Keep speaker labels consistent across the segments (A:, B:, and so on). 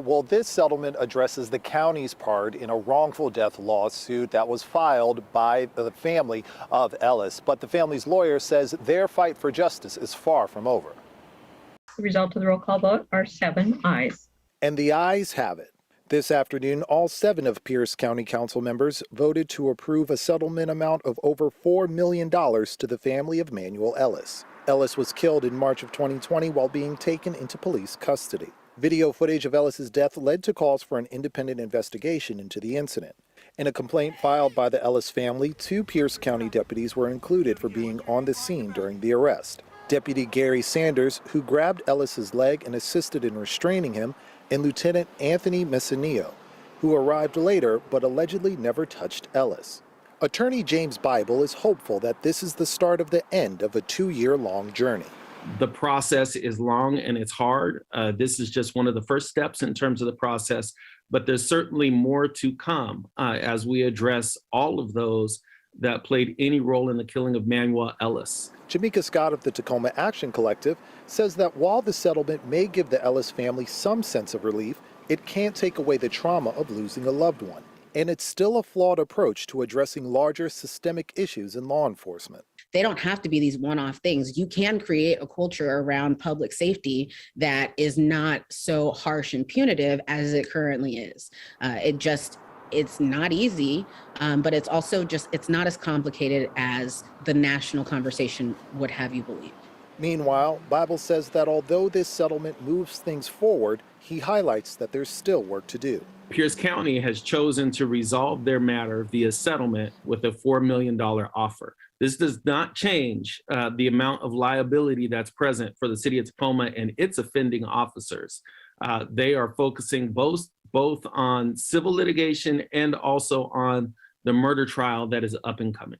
A: Well, this settlement addresses the county's part in a wrongful death lawsuit that was filed by the family of Ellis. But the family's lawyer says their fight for justice is far from over.
B: The result of the roll call vote are 7 ayes.
A: And the ayes have it. This afternoon, all 7 of Pierce County Council members voted to approve a settlement amount of over $4 million to the family of Manuel Ellis. Ellis was killed in March of 2020 while being taken into police custody. Video footage of Ellis's death led to calls for an independent investigation into the incident. In a complaint filed by the Ellis family, 2 Pierce County deputies were included for being on the scene during the arrest. Deputy Gary Sanders, who grabbed Ellis's leg and assisted in restraining him, and Lieutenant Anthony Messinio, who arrived later but allegedly never touched Ellis. Attorney James Bible is hopeful that this is the start of the end of a 2-year-long journey.
C: The process is long and it's hard. This is just one of the first steps in terms of the process, but there's certainly more to come as we address all of those that played any role in the killing of Manuel Ellis.
A: Jamaica Scott of the Tacoma Action Collective says that while the settlement may give the Ellis family some sense of relief, it can't take away the trauma of losing a loved one. And it's still a flawed approach to addressing larger systemic issues in law enforcement.
D: They don't have to be these one-off things. You can create a culture around public safety that is not so harsh and punitive as it currently is. It's not easy, but it's also it's not as complicated as the national conversation would have you believe.
A: Meanwhile, Bible says that although this settlement moves things forward, he highlights that there's still work to do.
C: Pierce County has chosen to resolve their matter via settlement with a $4 million offer. This does not change the amount of liability that's present for the city of Tacoma and its offending officers. They are focusing both on civil litigation and also on the murder trial that is up and coming.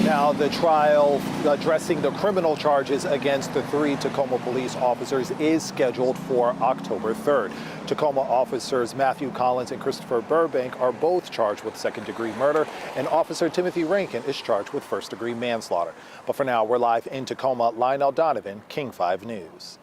A: Now, the trial addressing the criminal charges against the 3 Tacoma police officers is scheduled for October 3rd. Tacoma officers Matthew Collins and Christopher Burbank are both charged with second-degree murder, and Officer Timothy Rankin is charged with first-degree manslaughter. But for now, we're live in Tacoma. Lionel Donovan, King 5 News.